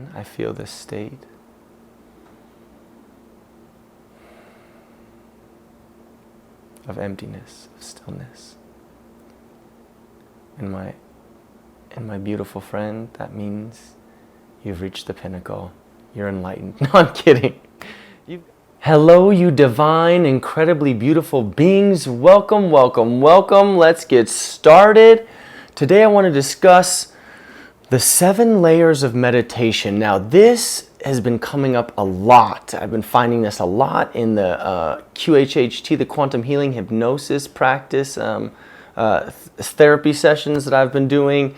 again, I feel this state. Of emptiness, of stillness. And my beautiful friend, that means you've reached the pinnacle. You're enlightened. No, I'm kidding. Hello, you divine, incredibly beautiful beings. Welcome, welcome, welcome. Let's get started. Today I want to discuss the 7 layers of meditation. Now, this has been coming up a lot. I've been finding this a lot in the QHHT, the quantum healing hypnosis practice, therapy sessions that I've been doing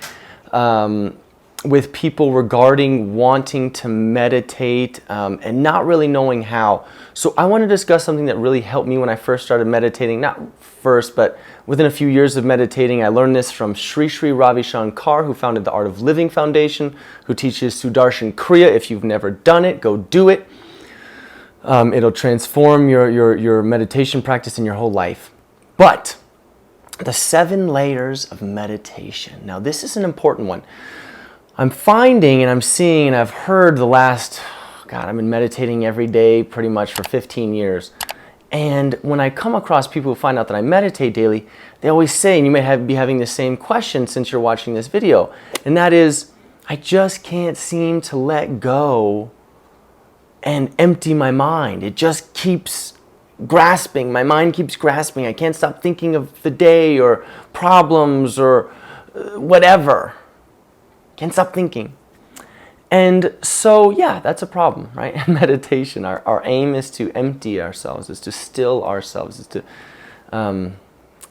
with people regarding wanting to meditate and not really knowing how. So I want to discuss something that really helped me when I first started meditating. Not first, but within a few years of meditating. I learned this from Sri Sri Ravi Shankar, who founded the Art of Living Foundation, who teaches Sudarshan Kriya. If you've never done it, go do it. It'll transform your meditation practice in your whole life. But the 7 layers of meditation. Now, this is an important one. I'm finding and I'm seeing and I've heard I've been meditating every day pretty much for 15 years. And when I come across people who find out that I meditate daily, they always say, and you may be having the same question since you're watching this video, and that is, I just can't seem to let go and empty my mind. It just keeps grasping. My mind keeps grasping. I can't stop thinking of the day or problems or whatever. Can't stop thinking. And so, yeah, that's a problem, right? In meditation, our aim is to empty ourselves, is to still ourselves, is to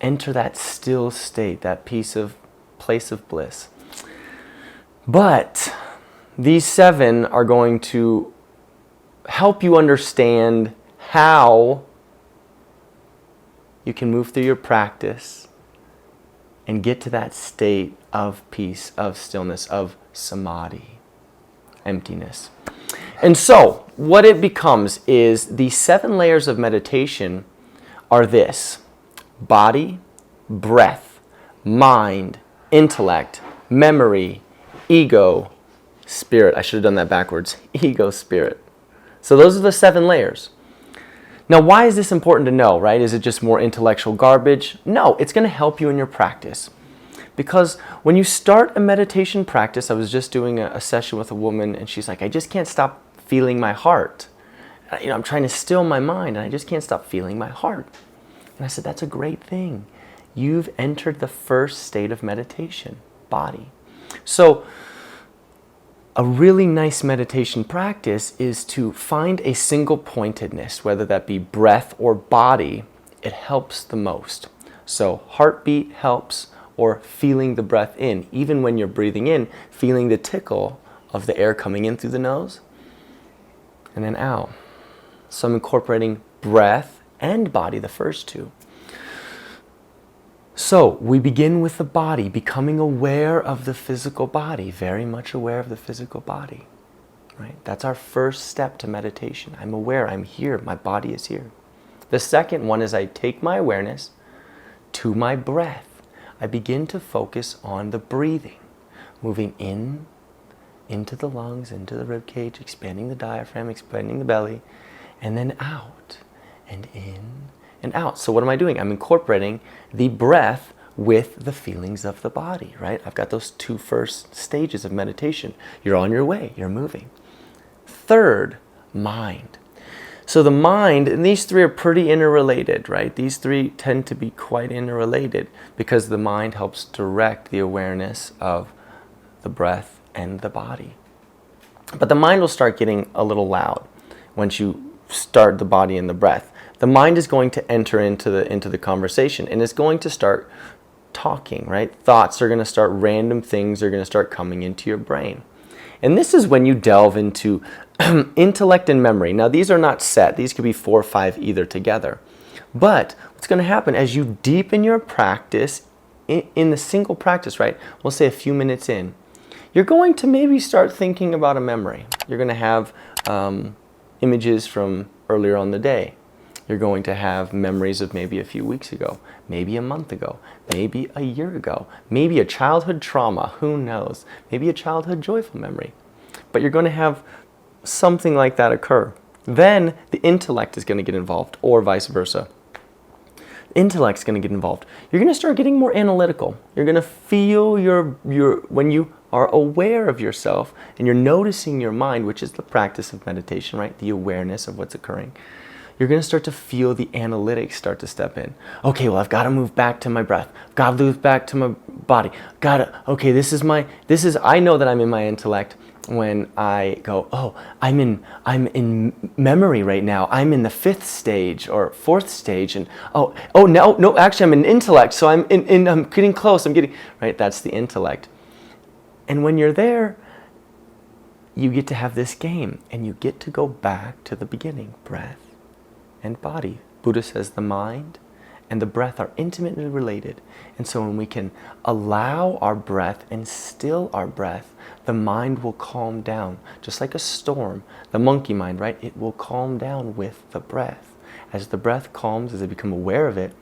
enter that still state, that place of bliss. But these 7 are going to help you understand how you can move through your practice and get to that state of peace, of stillness, of samadhi, emptiness. And so, what it becomes is the 7 layers of meditation are this: body, breath, mind, intellect, memory, ego, spirit. I should have done that backwards. Ego, spirit. So those are the 7 layers. Now, why is this important to know, right? Is it just more intellectual garbage? No, it's going to help you in your practice. Because when you start a meditation practice, I was just doing a session with a woman, and she's like, I just can't stop feeling my heart. I'm trying to still my mind, and I just can't stop feeling my heart. And I said, that's a great thing. You've entered the first state of meditation, body. So, a really nice meditation practice is to find a single pointedness, whether that be breath or body. It helps the most. So heartbeat helps, or feeling the breath in. Even when you're breathing in, feeling the tickle of the air coming in through the nose and then out. So I'm incorporating breath and body, the first 2. So we begin with the body, becoming aware of the physical body, very much aware of the physical body, right? That's our first step to meditation. I'm aware, I'm here, my body is here. The second one is I take my awareness to my breath. I begin to focus on the breathing, moving into the lungs, into the rib cage, expanding the diaphragm, expanding the belly, and then out and in and out. So what am I doing? I'm incorporating the breath with the feelings of the body, right? I've got those 2 first stages of meditation. You're on your way, you're moving. Third, mind. So the mind, and these 3 are pretty interrelated, right? These 3 tend to be quite interrelated because the mind helps direct the awareness of the breath and the body. But the mind will start getting a little loud once you start the body and the breath. The mind is going to enter into the conversation, and it's going to start talking, right? Thoughts are going to start, random things are going to start coming into your brain. And this is when you delve into intellect and memory. Now, these are not set. These could be 4 or 5 either together. But what's going to happen as you deepen your practice in the single practice, right? We'll say a few minutes in, you're going to maybe start thinking about a memory. You're going to have images from earlier on the day. You're going to have memories of maybe a few weeks ago, maybe a month ago, maybe a year ago, maybe a childhood trauma, who knows? Maybe a childhood joyful memory. but you're going to have something like that occur. Then the intellect is going to get involved, or vice versa. Intellect's going to get involved. You're going to start getting more analytical. You're going to feel when you are aware of yourself and you're noticing your mind, which is the practice of meditation, right? The awareness of what's occurring. You're going to start to feel the analytics start to step in. Okay, well, I've got to move back to my breath. Got to move back to my body. Okay, I know that I'm in my intellect when I go, oh, I'm in memory right now. I'm in the 5th stage or 4th stage, and no, actually I'm in intellect, so I'm getting close. Right. That's the intellect. And when you're there, you get to have this game, and you get to go back to the beginning, breath and body. Buddha says the mind and the breath are intimately related. And so when we can allow our breath and still our breath, the mind will calm down. Just like a storm, the monkey mind, right? It will calm down with the breath. As the breath calms, as I become aware of it,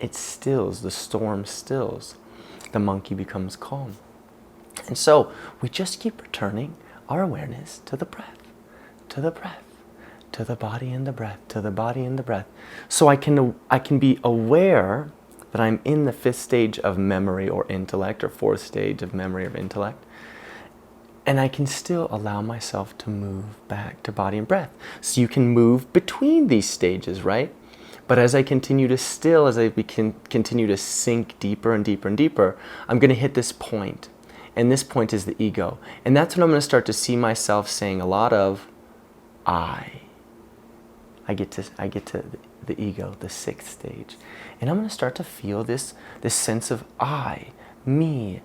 it stills, the storm stills. The monkey becomes calm. And so we just keep returning our awareness to the breath, to the breath, to the body and the breath, to the body and the breath. So I can be aware that I'm in the 5th stage of memory or intellect, or 4th stage of memory or intellect. And I can still allow myself to move back to body and breath. So you can move between these stages, right? But as I continue to still, as I continue to sink deeper and deeper and deeper, I'm going to hit this point. And this point is the ego. And that's when I'm going to start to see myself saying a lot of I. I get to the ego, the 6th stage. And I'm going to start to feel this sense of I, me,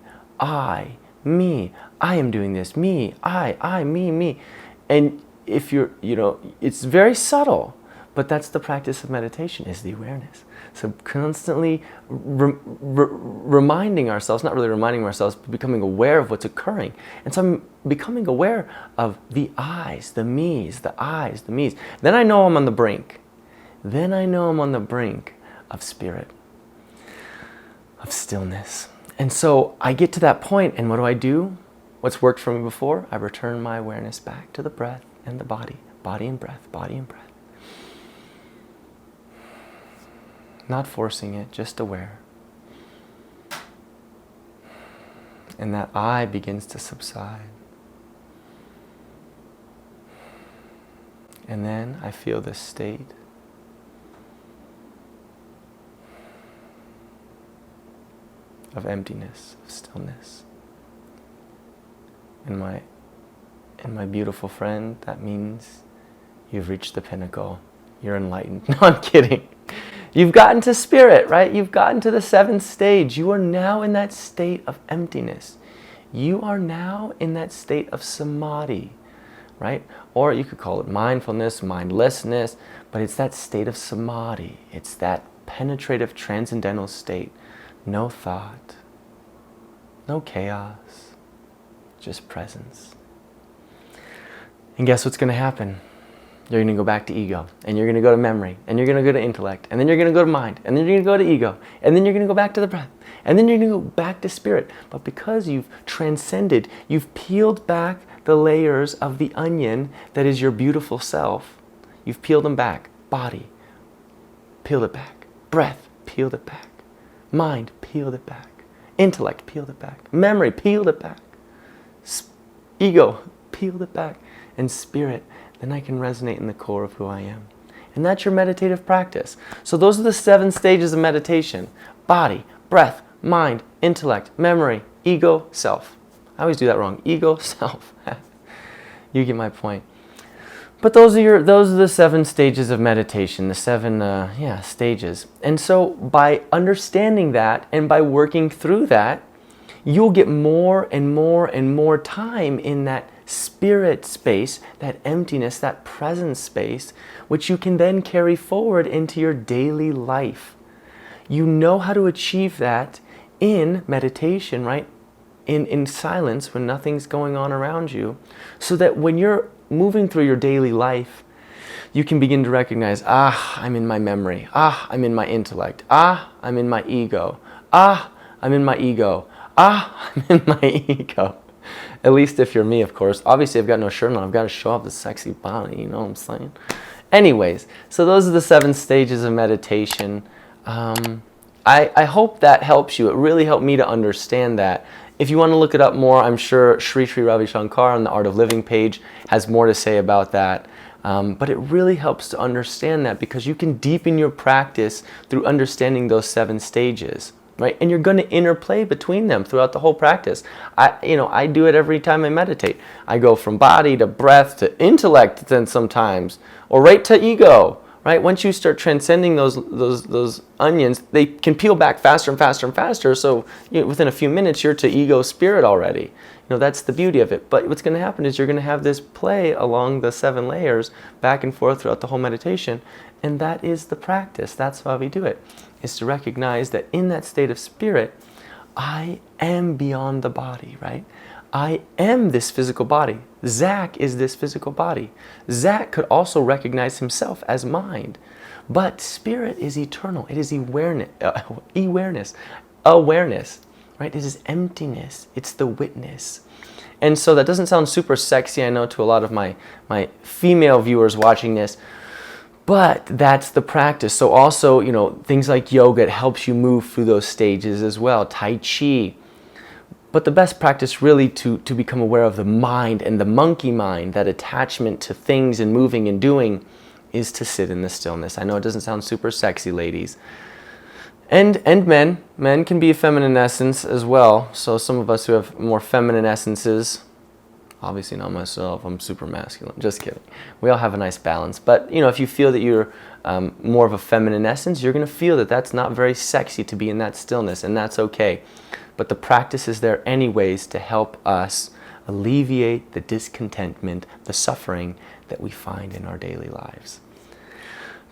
me, I am doing this, me, I, me. And if it's very subtle, but that's the practice of meditation, is the awareness. So constantly reminding ourselves, not really reminding ourselves, but becoming aware of what's occurring. And so I'm becoming aware of the I's, the me's, the I's, the me's. Then I know I'm on the brink. Then I know I'm on the brink of spirit, of stillness. And so I get to that point, and what do? What's worked for me before? I return my awareness back to the breath and the body and breath, body and breath. Not forcing it, just aware. And that I begins to subside. And then I feel this state of emptiness, of stillness. And my beautiful friend, that means you've reached the pinnacle. You're enlightened. No, I'm kidding. You've gotten to spirit, right? You've gotten to the 7th stage. You are now in that state of emptiness. You are now in that state of samadhi, right? Or you could call it mindfulness, mindlessness, but it's that state of samadhi. It's that penetrative, transcendental state. No thought, no chaos, just presence. And guess what's going to happen? You're going to go back to ego, and you're going to go to memory, and you're going to go to intellect, and then you're going to go to mind, and then you're going to go to ego, and then you're going to go back to the breath, and then you're going to go back to spirit. But because you've transcended, you've peeled back the layers of the onion that is your beautiful self. You've peeled them back. Body, peeled it back. Breath, peeled it back. Mind, peeled it back. Intellect, peeled it back. Memory, peeled it back. Ego, peeled it back. And spirit, then I can resonate in the core of who I am. And that's your meditative practice. So those are the 7 stages of meditation. Body, breath, mind, intellect, memory, ego, self. I always do that wrong. Ego, self. You get my point. But those are the 7 stages of meditation, the 7 stages. And so by understanding that and by working through that, you'll get more and more and more time in that spirit space, that emptiness, that presence space, which you can then carry forward into your daily life. You know how to achieve that in meditation, right? In silence, when nothing's going on around you, so that when you're moving through your daily life, you can begin to recognize, I'm in my memory. I'm in my intellect. I'm in my ego. I'm in my ego. I'm in my ego. At least if you're me, of course. Obviously, I've got no shirt on. I've got to show off the sexy body, you know what I'm saying? Anyways, so those are the 7 stages of meditation. I hope that helps you. It really helped me to understand that. If you want to look it up more, I'm sure Sri Sri Ravi Shankar on the Art of Living page has more to say about that. But it really helps to understand that, because you can deepen your practice through understanding those 7 stages, right? And you're going to interplay between them throughout the whole practice. I do it every time I meditate. I go from body to breath to intellect, then sometimes, or right to ego. Right? Once you start transcending those onions, they can peel back faster and faster and faster. So within a few minutes, you're to ego spirit already. That's the beauty of it. But what's going to happen is you're going to have this play along the 7 layers back and forth throughout the whole meditation. And that is the practice. That's why we do it, is to recognize that in that state of spirit, I am beyond the body, right? I am this physical body. Zach is this physical body. Zach could also recognize himself as mind. But spirit is eternal. It is awareness, right? It is emptiness. It's the witness. And so that doesn't sound super sexy, I know, to a lot of my female viewers watching this. But that's the practice. So also, things like yoga, it helps you move through those stages as well. Tai Chi. But the best practice really to become aware of the mind and the monkey mind, that attachment to things and moving and doing, is to sit in the stillness. I know it doesn't sound super sexy, ladies. And men. Men can be a feminine essence as well. So some of us who have more feminine essences, obviously not myself, I'm super masculine. Just kidding. We all have a nice balance. But, if you feel that you're more of a feminine essence, you're going to feel that that's not very sexy to be in that stillness, and that's okay. But the practice is there anyways to help us alleviate the discontentment, the suffering that we find in our daily lives.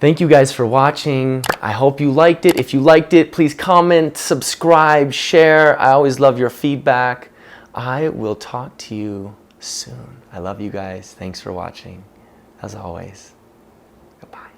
Thank you guys for watching. I hope you liked it. If you liked it, please comment, subscribe, share. I always love your feedback. I will talk to you soon. I love you guys. Thanks for watching. As always, goodbye.